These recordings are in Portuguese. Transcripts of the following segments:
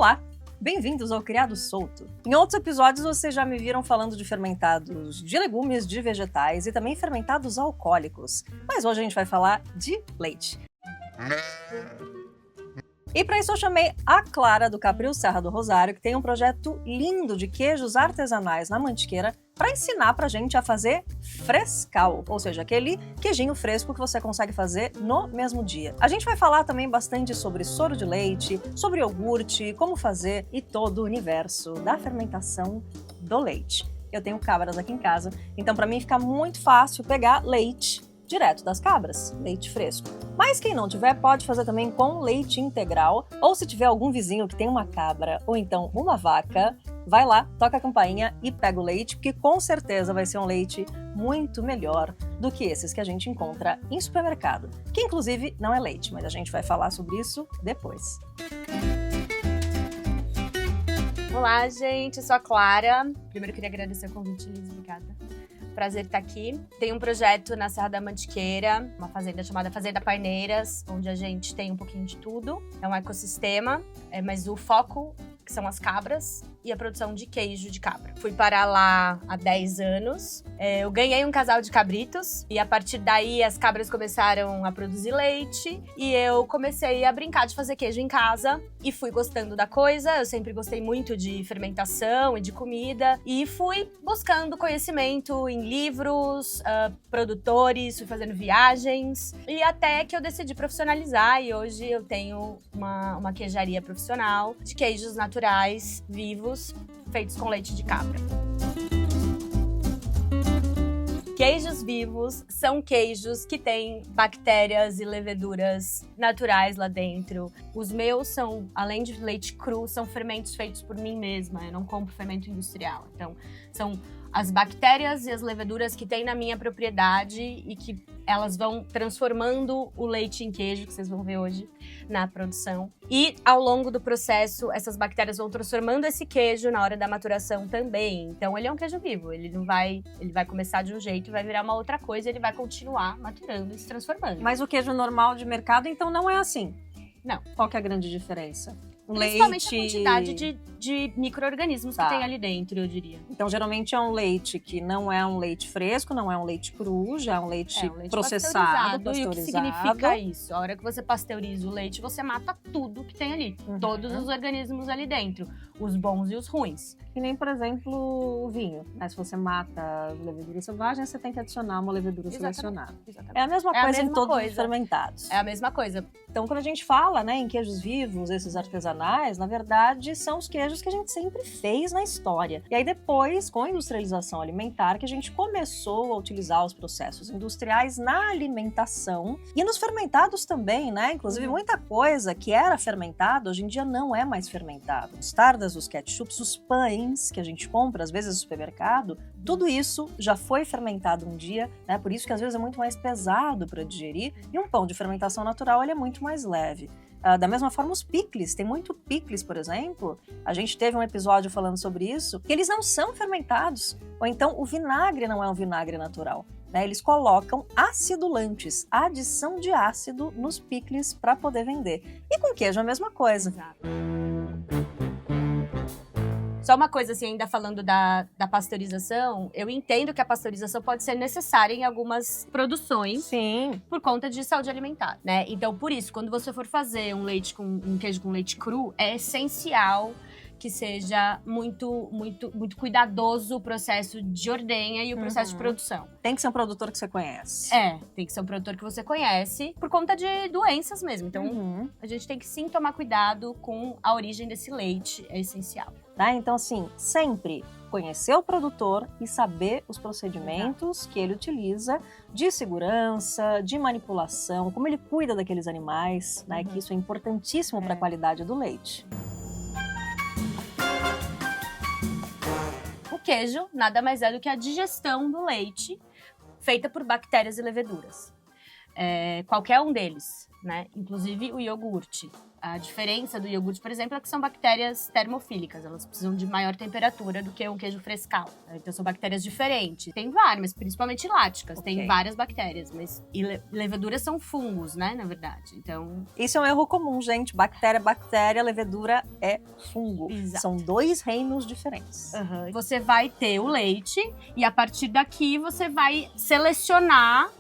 Olá! Bem-vindos ao Criado Solto. Em outros episódios vocês já me viram falando de fermentados de legumes, de vegetais e também fermentados alcoólicos. Mas hoje a gente vai falar de leite. E para isso eu chamei a Clara do Capril Serra do Rosário, que tem um projeto lindo de queijos artesanais na Mantiqueira, para ensinar pra gente a fazer frescal, ou seja, aquele queijinho fresco que você consegue fazer no mesmo dia. A gente vai falar também bastante sobre soro de leite, sobre iogurte, como fazer e todo o universo da fermentação do leite. Eu tenho cabras aqui em casa, então para mim fica muito fácil pegar leite direto das cabras, leite fresco. Mas quem não tiver, pode fazer também com leite integral, ou se tiver algum vizinho que tem uma cabra ou então uma vaca, vai lá, toca a campainha e pega o leite, porque com certeza vai ser um leite muito melhor do que esses que a gente encontra em supermercado, que inclusive não é leite, mas a gente vai falar sobre isso depois. Olá, gente, eu sou a Clara. Primeiro eu queria agradecer o convite, Liz, obrigada. Prazer estar aqui. Tem um projeto na Serra da Mantiqueira, uma fazenda chamada Fazenda Paineiras, onde a gente tem um pouquinho de tudo. É um ecossistema, mas o foco que são as cabras e a produção de queijo de cabra. Fui parar lá há 10 anos. Eu ganhei um casal de cabritos e a partir daí as cabras começaram a produzir leite e eu comecei a brincar de fazer queijo em casa e fui gostando da coisa. Eu sempre gostei muito de fermentação e de comida e fui buscando conhecimento em livros, produtores, fui fazendo viagens e até que eu decidi profissionalizar e hoje eu tenho uma queijaria profissional de queijos naturais, vivos, feitos com leite de cabra. Queijos vivos são queijos que têm bactérias e leveduras naturais lá dentro. Os meus são, além de leite cru, são fermentos feitos por mim mesma. Eu não compro fermento industrial. Então, são as bactérias e as leveduras que tem na minha propriedade e que elas vão transformando o leite em queijo, que vocês vão ver hoje na produção. E ao longo do processo, essas bactérias vão transformando esse queijo na hora da maturação também. Então ele é um queijo vivo, ele vai começar de um jeito e vai virar uma outra coisa, e ele vai continuar maturando e se transformando. Mas o queijo normal de mercado, então, não é assim? Não. Qual que é a grande diferença? Principalmente a quantidade de micro-organismos que tem ali dentro, eu diria. Então, geralmente é um leite que não é um leite fresco, não é um leite cru, já é um leite, processado, pasteurizado. E o que significa isso? A hora que você pasteuriza o leite, você mata tudo que tem ali. Todos os organismos ali dentro. Os bons e os ruins. Que nem, por exemplo, o vinho. Né? Se você mata a levedura selvagem, você tem que adicionar uma levedura selecionada. Exatamente. É a mesma coisa em todos os fermentados. É a mesma coisa. Então, quando a gente fala, né, em queijos vivos, esses artesanais, na verdade, são os queijos que a gente sempre fez na história. E aí depois, com a industrialização alimentar, que a gente começou a utilizar os processos industriais na alimentação e nos fermentados também, né? Inclusive, muita coisa que era fermentado, hoje em dia não é mais fermentado. Os tardas, os ketchups, os pães que a gente compra, às vezes no supermercado, tudo isso já foi fermentado um dia, né? Por isso que às vezes é muito mais pesado para digerir. E um pão de fermentação natural, ele é muito mais leve. Da mesma forma, os picles. Tem muito picles, por exemplo. A gente teve um episódio falando sobre isso, que eles não são fermentados. Ou então, o vinagre não é um vinagre natural. Né? Eles colocam acidulantes, adição de ácido nos picles para poder vender. E com queijo é a mesma coisa. Exato. Só uma coisa, assim, ainda falando da pasteurização, eu entendo que a pasteurização pode ser necessária em algumas produções. Sim. Por conta de saúde alimentar, né? Então, por isso, quando você for fazer um queijo com leite cru, é essencial que seja muito cuidadoso o processo de ordenha e o processo de produção. Tem que ser um produtor que você conhece. Tem que ser um produtor que você conhece por conta de doenças mesmo. Então, a gente tem que sim tomar cuidado com a origem desse leite, é essencial. Tá? Então, assim, sempre conhecer o produtor e saber os procedimentos que ele utiliza de segurança, de manipulação, como ele cuida daqueles animais, né? Que isso é importantíssimo para a qualidade do leite. O queijo nada mais é do que a digestão do leite feita por bactérias e leveduras. Qualquer um deles, né? Inclusive o iogurte. A diferença do iogurte, por exemplo, é que são bactérias termofílicas. Elas precisam de maior temperatura do que um queijo frescal. Então são bactérias diferentes. Tem várias, mas principalmente láticas. Ok. Tem várias bactérias, mas leveduras são fungos, né, na verdade. Então, Isso é um erro comum, gente. Bactéria é bactéria, levedura é fungo. Exato. São 2 reinos diferentes. você vai ter o leite e a partir daqui você vai selecionar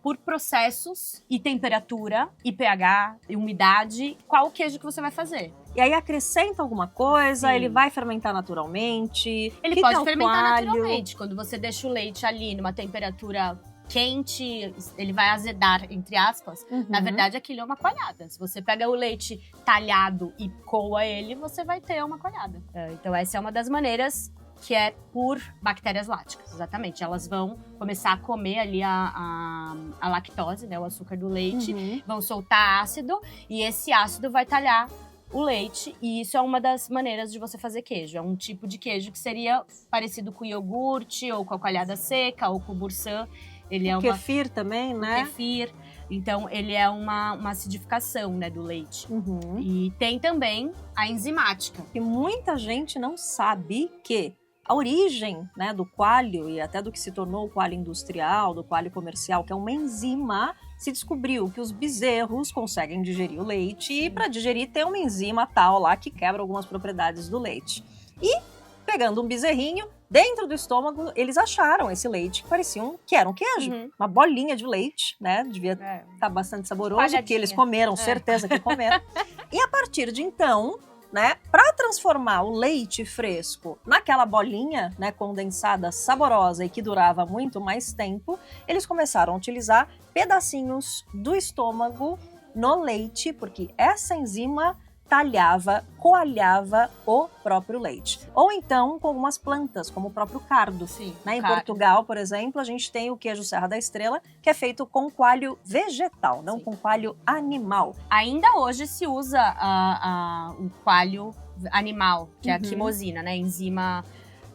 por processos e temperatura, e pH, e umidade, qual o queijo que você vai fazer. E aí acrescenta alguma coisa, Sim. ele vai fermentar naturalmente. Ele que pode é o fermentar coalho? naturalmente. Quando você deixa o leite ali numa temperatura quente, ele vai azedar, entre aspas. Uhum. Na verdade, aquilo é uma coalhada. Se você pega o leite talhado e coa ele, você vai ter uma coalhada. Então essa é uma das maneiras que é por bactérias láticas, exatamente. Elas vão começar a comer ali a lactose, né, o açúcar do leite, Uhum. vão soltar ácido e esse ácido vai talhar o leite, e isso é uma das maneiras de você fazer queijo. É um tipo de queijo que seria parecido com iogurte, ou com a coalhada seca, ou com o burçã. Ele é uma Kefir também, né? kefir. Então, ele é uma acidificação, né, do leite. Uhum. E tem também a enzimática. E muita gente não sabe que a origem, né, do coalho e até do que se tornou o coalho industrial, do coalho comercial, que é uma enzima, se descobriu que os bezerros conseguem digerir o leite e para digerir tem uma enzima tal lá que quebra algumas propriedades do leite. E pegando um bezerrinho, dentro do estômago, eles acharam esse leite que que era um queijo. Uhum. Uma bolinha de leite, né? Devia estar bastante saboroso, porque Coalhadinha. eles comeram, certeza que comeram. E a partir de então, né, para transformar o leite fresco naquela bolinha, né, condensada, saborosa e que durava muito mais tempo, eles começaram a utilizar pedacinhos do estômago no leite, porque essa enzima talhava, coalhava o próprio leite. Ou então com algumas plantas, como o próprio cardo. Sim, Né? Em cardo. Portugal, por exemplo, a gente tem o queijo Serra da Estrela, que é feito com coalho vegetal, não Sim. com coalho animal. Ainda hoje se usa o coalho animal, que é a Uhum. quimosina, né? Enzima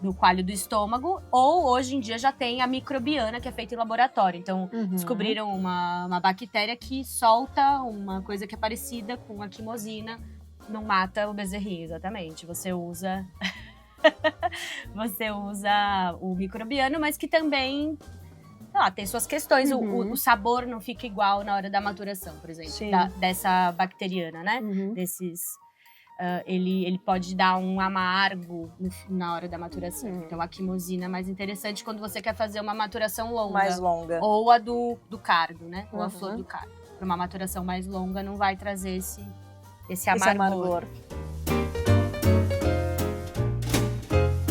do coalho do estômago. Ou hoje em dia já tem a microbiana, que é feita em laboratório. Então, descobriram uma bactéria que solta uma coisa que é parecida com a quimosina. Não mata o bezerrinho, exatamente. Você usa o microbiano, mas que também tem suas questões. Uhum. O sabor não fica igual na hora da maturação, por exemplo, Sim. dessa bacteriana, né? Uhum. Ele pode dar um amargo na hora da maturação. Uhum. Então a quimosina é mais interessante quando você quer fazer uma maturação longa. Mais longa. Ou a do cardo, né? Ou a Uhum. flor do cardo. Para uma maturação mais longa não vai trazer esse amargor.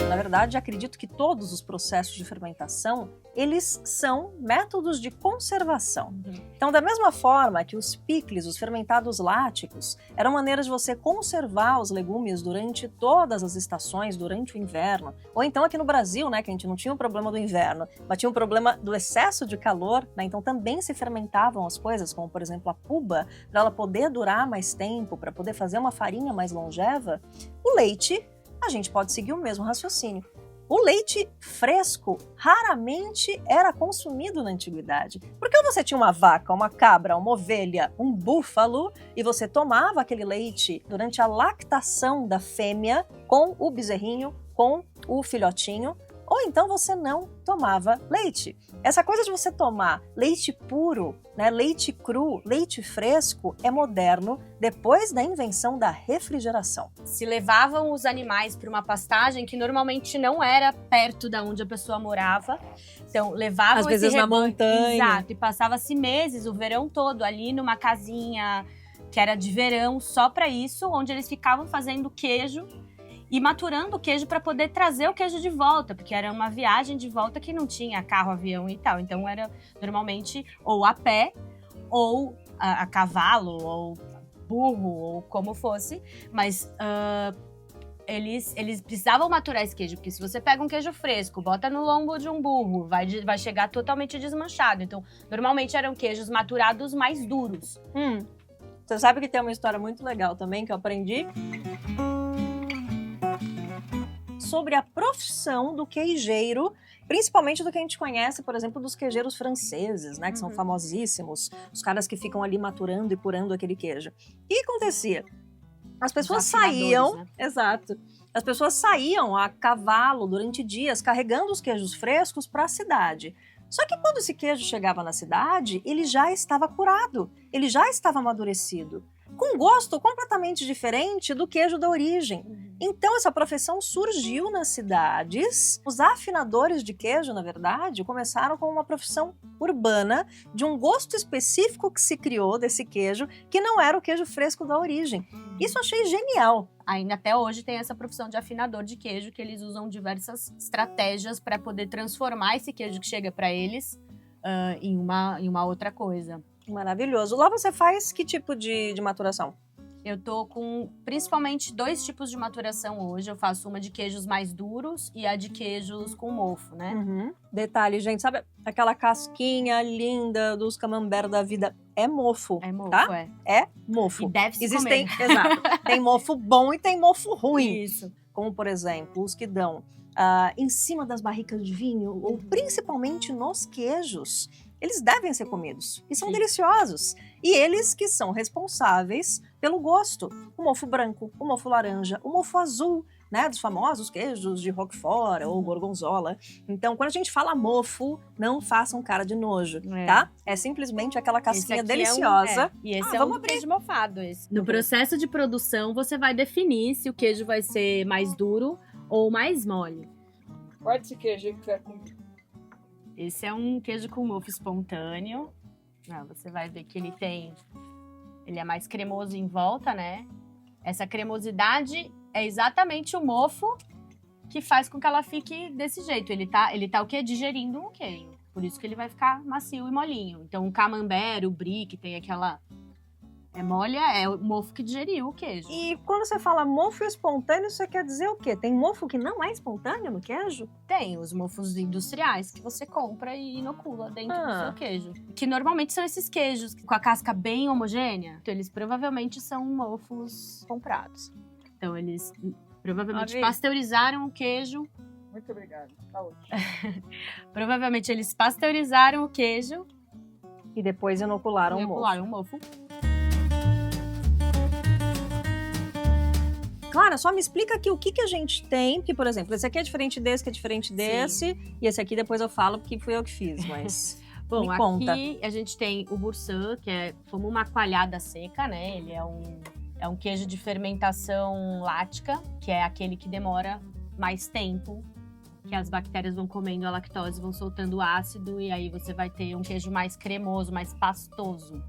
Na verdade, acredito que todos os processos de fermentação, eles são métodos de conservação. Uhum. Então, da mesma forma que os picles, os fermentados láticos, eram maneiras de você conservar os legumes durante todas as estações, durante o inverno. Ou então aqui no Brasil, né, que a gente não tinha o problema do inverno, mas tinha o problema do excesso de calor, né? Então também se fermentavam as coisas, como por exemplo a puba, para ela poder durar mais tempo, para poder fazer uma farinha mais longeva. O leite, a gente pode seguir o mesmo raciocínio. O leite fresco raramente era consumido na antiguidade. Porque você tinha uma vaca, uma cabra, uma ovelha, um búfalo, e você tomava aquele leite durante a lactação da fêmea com o bezerrinho, com o filhotinho, ou então você não tomava leite. Essa coisa de você tomar leite puro, né, leite cru, leite fresco, é moderno depois da invenção da refrigeração. Se levavam os animais para uma pastagem que normalmente não era perto da onde a pessoa morava. Então, levavam Às vezes esse na rebanho, montanha. exato, e passava-se meses, o verão todo, ali numa casinha que era de verão só para isso, onde eles ficavam fazendo queijo e maturando o queijo para poder trazer o queijo de volta, porque era uma viagem de volta que não tinha carro, avião e tal. Então era normalmente ou a pé, ou a cavalo, ou burro, ou como fosse. Mas eles precisavam maturar esse queijo, porque se você pega um queijo fresco, bota no lombo de um burro, vai chegar totalmente desmanchado. Então normalmente eram queijos maturados mais duros. Você sabe que tem uma história muito legal também que eu aprendi? Sobre a profissão do queijeiro Principalmente do que a gente conhece, por exemplo, dos queijeiros franceses, né? Que são famosíssimos. Os caras que ficam ali maturando e curando aquele queijo. O que acontecia? As pessoas saíam... Né? Exato. As pessoas saíam a cavalo durante dias carregando os queijos frescos para a cidade. Só que quando esse queijo chegava na cidade, ele já estava curado, ele já estava amadurecido, com gosto completamente diferente do queijo da origem. Então essa profissão surgiu nas cidades. Os afinadores de queijo, na verdade, começaram com uma profissão urbana de um gosto específico que se criou desse queijo, que não era o queijo fresco da origem. Isso eu achei genial. Ainda até hoje tem essa profissão de afinador de queijo, que eles usam diversas estratégias para poder transformar esse queijo que chega para eles em uma outra coisa. Maravilhoso. Lá você faz que tipo de maturação? Eu tô com principalmente 2 tipos de maturação hoje. Eu faço uma de queijos mais duros e a de queijos com mofo, né? Detalhe, gente, sabe aquela casquinha linda dos camembert da vida? É mofo, É mofo, tá? É mofo. E deve se Existem, comer. exato. Tem mofo bom e tem mofo ruim. Isso. Como, por exemplo, os que dão em cima das barricas de vinho, ou principalmente nos queijos. Eles devem ser comidos e são deliciosos. E eles que são responsáveis pelo gosto. O mofo branco, o mofo laranja, o mofo azul, né, dos famosos queijos de Roquefort ou gorgonzola. Então, quando a gente fala mofo, não façam cara de nojo, tá? É simplesmente aquela casquinha deliciosa. E esse é vamos um queijo mofado. No processo de produção, você vai definir se o queijo vai ser mais duro ou mais mole. Guarda esse queijo aí que quer comer. Esse é um queijo com mofo espontâneo. Você vai ver que ele é mais cremoso em volta, né? Essa cremosidade é exatamente o mofo que faz com que ela fique desse jeito. Ele tá o quê? Digerindo um queijo. Por isso que ele vai ficar macio e molinho. Então o camembert, o brie, que tem aquela... é o mofo que digeriu o queijo. E quando você fala mofo espontâneo, você quer dizer o quê? Tem mofo que não é espontâneo no queijo? Tem os mofos industriais que você compra e inocula dentro do seu queijo. Que normalmente são esses queijos com a casca bem homogênea. Então eles provavelmente são mofos comprados. Então eles provavelmente pasteurizaram o queijo. Muito obrigado. Tá ótimo. Provavelmente eles pasteurizaram o queijo. E depois inocularam o mofo. Clara, só me explica aqui o que a gente tem, porque, por exemplo, esse aqui é diferente desse, que é diferente desse, e esse aqui depois eu falo porque fui eu que fiz, mas bom, me conta. Aqui a gente tem o Boursin, que é como uma coalhada seca, né? Ele é um queijo de fermentação lática, que é aquele que demora mais tempo, que as bactérias vão comendo a lactose, vão soltando o ácido, e aí você vai ter um queijo mais cremoso, mais pastoso.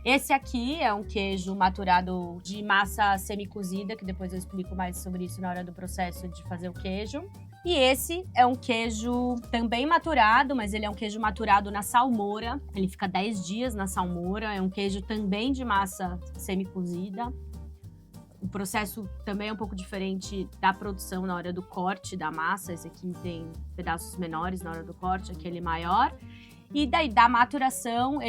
Esse aqui é um queijo maturado de massa semicozida, que depois eu explico mais sobre isso na hora do processo de fazer o queijo. E esse é um queijo também maturado, mas ele é um queijo maturado na salmoura. Ele fica 10 dias na salmoura. É um queijo também de massa semicozida. O processo também é um pouco diferente da produção na hora do corte da massa. Esse aqui tem pedaços menores na hora do corte, aquele maior. E daí, da maturação, a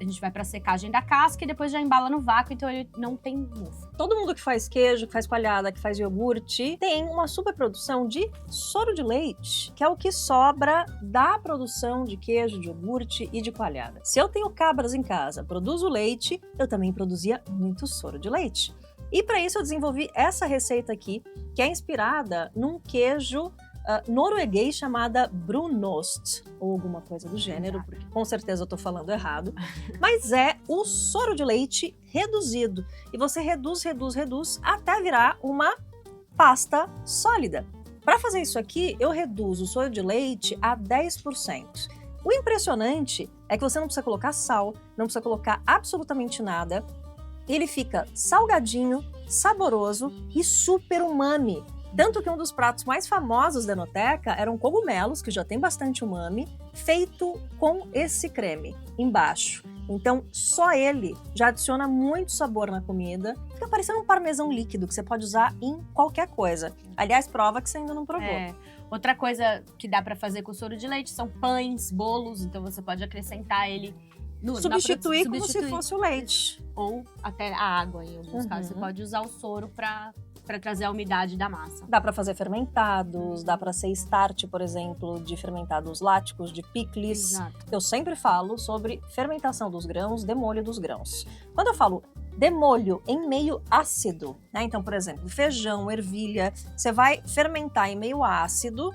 gente vai pra secagem da casca e depois já embala no vácuo, então ele não tem mofo. Todo mundo que faz queijo, que faz coalhada, que faz iogurte, tem uma superprodução de soro de leite, que é o que sobra da produção de queijo, de iogurte e de coalhada. Se eu tenho cabras em casa, produzo leite, eu também produzia muito soro de leite. E para isso eu desenvolvi essa receita aqui, que é inspirada num queijo norueguês chamada Brunost, ou alguma coisa do gênero, porque com certeza eu tô falando errado, mas é o soro de leite reduzido. E você reduz até virar uma pasta sólida. Para fazer isso aqui, eu reduzo o soro de leite a 10%. O impressionante é que você não precisa colocar sal, não precisa colocar absolutamente nada. Ele fica salgadinho, saboroso e super umami. Tanto que um dos pratos mais famosos da Enoteca eram cogumelos, que já tem bastante umami, feito com esse creme embaixo. Então, só ele já adiciona muito sabor na comida. Fica parecendo um parmesão líquido, que você pode usar em qualquer coisa. Aliás, prova que você ainda não provou. Outra coisa que dá pra fazer com soro de leite são pães, bolos. Então, você pode acrescentar ele... Substituir como se fosse o leite. Ou até a água, em alguns casos. Você pode usar o soro pra Para trazer a umidade da massa. Dá para fazer fermentados, dá para ser start, por exemplo, de fermentados láticos, de picles. Exato. Eu sempre falo sobre fermentação dos grãos, demolho dos grãos. Quando eu falo demolho em meio ácido, né? Então, por exemplo, feijão, ervilha, você vai fermentar em meio ácido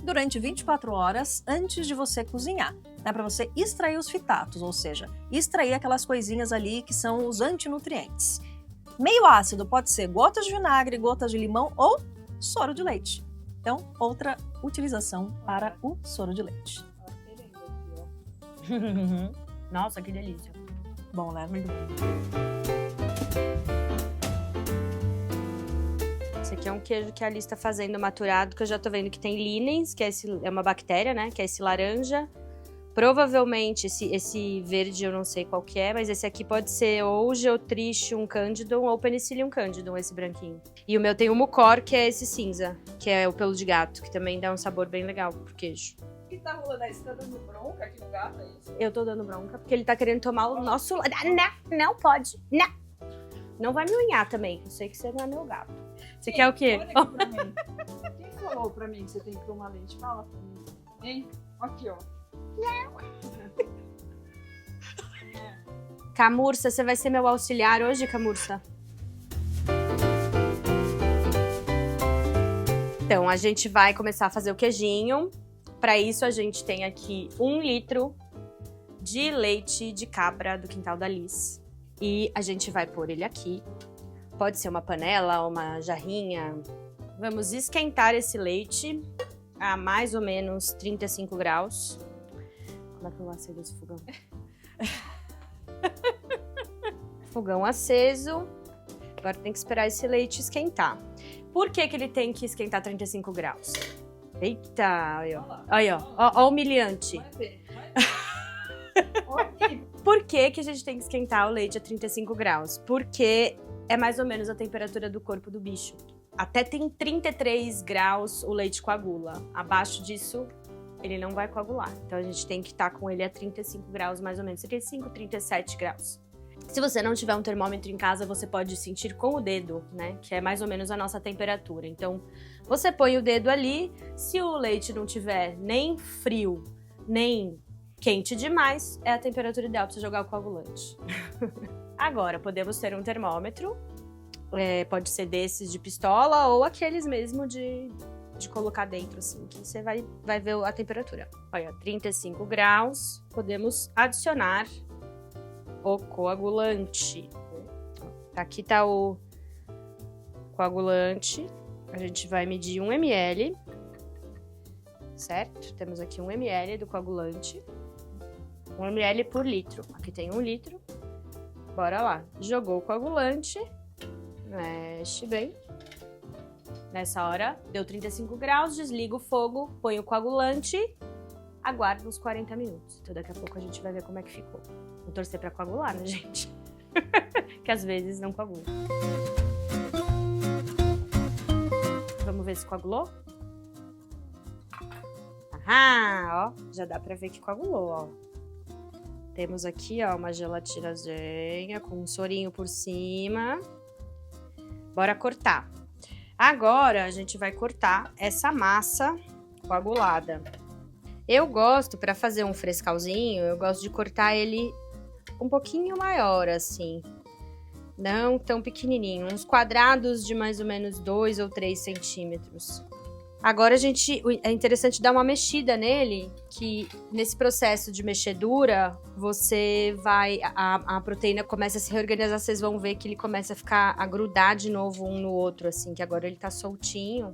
durante 24 horas antes de você cozinhar, né? Para você extrair os fitatos, ou seja, extrair aquelas coisinhas ali que são os antinutrientes. Meio ácido pode ser gotas de vinagre, gotas de limão ou soro de leite. Então, outra utilização para o soro de leite. Nossa, que delícia. Bom, né? Muito bom. Esse aqui é um queijo que a Alice tá fazendo maturado, que eu já tô vendo que tem linens, que é uma bactéria, né? Que é esse laranja. Provavelmente esse verde eu não sei qual que é, mas esse aqui pode ser ou Geotrichium candidum ou Penicillium candidum, esse branquinho. E o meu tem o mucor, que é esse cinza, que é o pelo de gato, que também dá um sabor bem legal pro queijo. O que tá rolando aí? Você tá dando bronca aqui no gato, é isso? Eu tô dando bronca, porque ele tá querendo tomar o nosso... Não pode, não. Não vai me unhar também, eu sei que você não é meu gato. Você quer o quê? Olha aqui pra mim. Quem falou pra mim que você tem que tomar leite? Fala pra mim. Hein? Aqui, ó. Camurça, você vai ser meu auxiliar hoje, Camurça? Então, a gente vai começar a fazer o queijinho. Para isso, a gente tem aqui 1 litro de leite de cabra do quintal da Liz. E a gente vai pôr ele aqui. Pode ser uma panela, uma jarrinha. Vamos esquentar esse leite a mais ou menos 35 graus. Como é que eu vou acender esse fogão? Fogão aceso. Agora tem que esperar esse leite esquentar. Por que que ele tem que esquentar 35 graus? Eita, olha ó. Olha ó. Ó o humilhante. Vai ver. Vai ver. Por que que a gente tem que esquentar o leite a 35 graus? Porque é mais ou menos a temperatura do corpo do bicho. Até tem 33 graus o leite coagula. Abaixo disso, ele não vai coagular. Então a gente tem que estar com ele a 35 graus, mais ou menos. 35, 37 graus. Se você não tiver um termômetro em casa, você pode sentir com o dedo, né? Que é mais ou menos a nossa temperatura. Então, você põe o dedo ali. Se o leite não tiver nem frio, nem quente demais, é a temperatura ideal para você jogar o coagulante. Agora, podemos ter um termômetro. Pode ser desses de pistola ou aqueles mesmo de colocar dentro, assim, que você vai ver a temperatura. Olha, 35 graus. Podemos adicionar o coagulante. Aqui tá o coagulante. A gente vai medir 1 ml. Certo? Temos aqui 1 ml do coagulante. 1 ml por litro. Aqui tem 1 litro. Bora lá. Jogou o coagulante. Mexe bem. Nessa hora, deu 35 graus, desliga o fogo, põe o coagulante, aguarda uns 40 minutos. Então daqui a pouco a gente vai ver como é que ficou. Vou torcer pra coagular, né, gente? Que às vezes não coagula. Vamos ver se coagulou? Aham, ó, já dá pra ver que coagulou, ó. Temos aqui, ó, uma gelatinazinha com um sorinho por cima. Bora cortar. Agora, a gente vai cortar essa massa coagulada. Eu gosto, para fazer um frescalzinho, eu gosto de cortar ele um pouquinho maior, assim. Não tão pequenininho. Uns quadrados de mais ou menos 2 ou 3 centímetros. Agora, é interessante dar uma mexida nele, que nesse processo de mexedura, a proteína começa a se reorganizar, vocês vão ver que ele começa a grudar de novo um no outro, assim, que agora ele tá soltinho,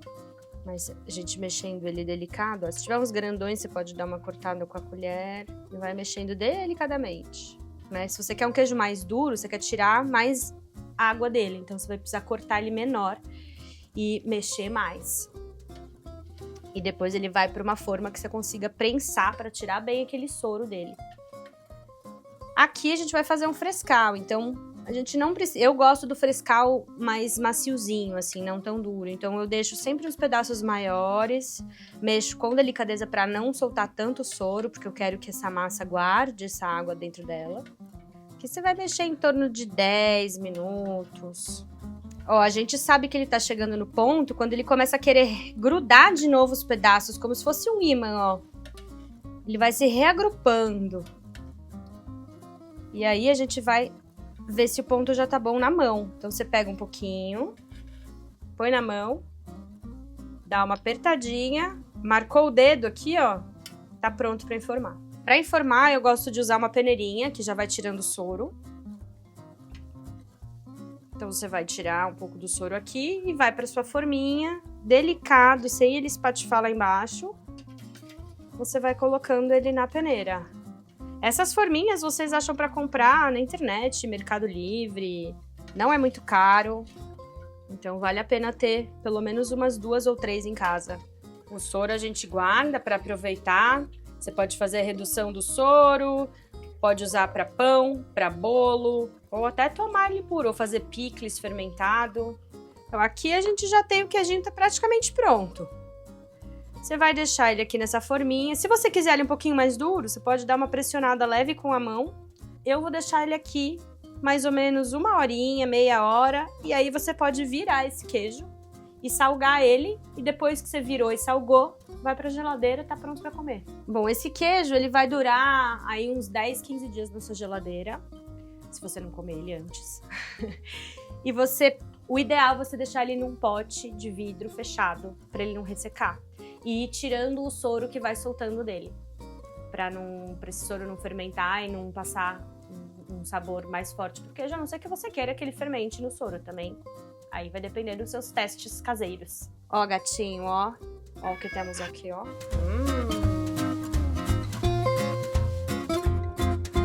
mas a gente mexendo ele delicado, ó, se tiver uns grandões, você pode dar uma cortada com a colher e vai mexendo delicadamente, né? Se você quer um queijo mais duro, você quer tirar mais água dele, então você vai precisar cortar ele menor e mexer mais. E depois ele vai para uma forma que você consiga prensar para tirar bem aquele soro dele. Aqui a gente vai fazer um frescal, então a gente não precisa... Eu gosto do frescal mais maciozinho, assim, não tão duro. Então eu deixo sempre os pedaços maiores, mexo com delicadeza para não soltar tanto soro, porque eu quero que essa massa guarde essa água dentro dela. Que você vai mexer em torno de 10 minutos. Ó, a gente sabe que ele tá chegando no ponto quando ele começa a querer grudar de novo os pedaços, como se fosse um ímã, ó. Ele vai se reagrupando. E aí a gente vai ver se o ponto já tá bom na mão. Então você pega um pouquinho, põe na mão, dá uma apertadinha, marcou o dedo aqui, ó, tá pronto pra enformar. Pra enformar, eu gosto de usar uma peneirinha, que já vai tirando o soro. Então você vai tirar um pouco do soro aqui e vai pra sua forminha, delicado, sem ele espatifar lá embaixo. Você vai colocando ele na peneira. Essas forminhas vocês acham pra comprar na internet, Mercado Livre. Não é muito caro. Então vale a pena ter pelo menos umas 2 ou 3 em casa. O soro a gente guarda para aproveitar. Você pode fazer a redução do soro, pode usar para pão, para bolo, ou até tomar ele puro, ou fazer picles fermentado. Então aqui a gente já tem o queijinho, tá praticamente pronto. Você vai deixar ele aqui nessa forminha. Se você quiser ele um pouquinho mais duro, você pode dar uma pressionada leve com a mão. Eu vou deixar ele aqui mais ou menos 1 horinha, meia hora, e aí você pode virar esse queijo e salgar ele, e depois que você virou e salgou, vai pra geladeira e tá pronto pra comer. Bom, esse queijo, ele vai durar aí uns 10, 15 dias na sua geladeira, se você não comer ele antes. E o ideal é você deixar ele num pote de vidro fechado, pra ele não ressecar. E ir tirando o soro que vai soltando dele, pra esse soro não fermentar e não passar um sabor mais forte, porque a não ser que você queira que ele fermente no soro também. Aí vai depender dos seus testes caseiros. Ó, gatinho, ó. Ó o que temos aqui, ó.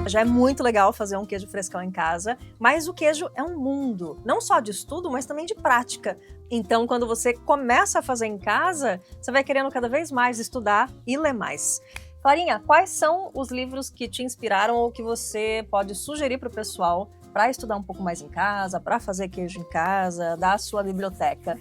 Já é muito legal fazer um queijo frescão em casa, mas o queijo é um mundo, não só de estudo, mas também de prática. Então, quando você começa a fazer em casa, você vai querendo cada vez mais estudar e ler mais. Clarinha, quais são os livros que te inspiraram ou que você pode sugerir para o pessoal para estudar um pouco mais em casa, para fazer queijo em casa, da sua biblioteca?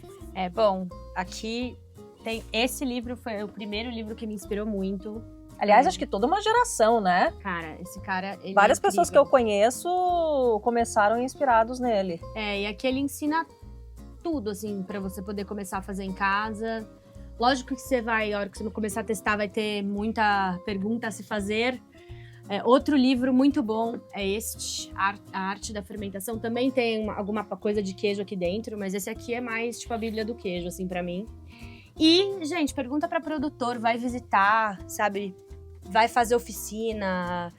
Bom, aqui tem esse livro, foi o primeiro livro que me inspirou muito. Aliás, acho que toda uma geração, né? Cara, esse cara, ele Várias é pessoas que eu conheço começaram inspirados nele. E aqui ele ensina tudo, assim, para você poder começar a fazer em casa. Lógico que a hora que você começar a testar, vai ter muita pergunta a se fazer. Outro livro muito bom é este, A Arte da Fermentação. Também tem alguma coisa de queijo aqui dentro, mas esse aqui é mais tipo a bíblia do queijo, assim, pra mim. E, gente, pergunta pra produtor, vai visitar, sabe? Vai fazer oficina,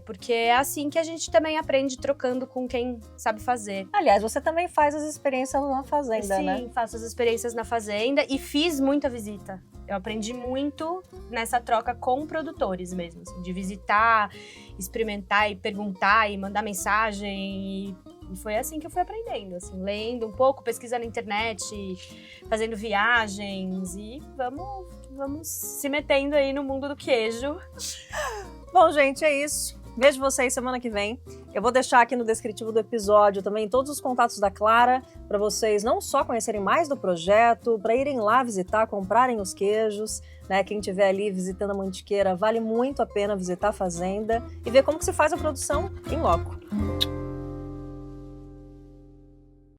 porque é assim que a gente também aprende, trocando com quem sabe fazer. Aliás, você também faz as experiências na fazenda, né? Sim, faço as experiências na fazenda e fiz muita visita. Eu aprendi muito nessa troca com produtores mesmo, assim, de visitar, experimentar e perguntar e mandar mensagem. E foi assim que eu fui aprendendo, assim, lendo um pouco, pesquisando na internet, fazendo viagens e vamos se metendo aí no mundo do queijo. Bom, gente, é isso. Vejo vocês semana que vem. Eu vou deixar aqui no descritivo do episódio também todos os contatos da Clara, para vocês não só conhecerem mais do projeto, para irem lá visitar, comprarem os queijos, né? Quem estiver ali visitando a Mantiqueira, vale muito a pena visitar a fazenda e ver como que se faz a produção em loco.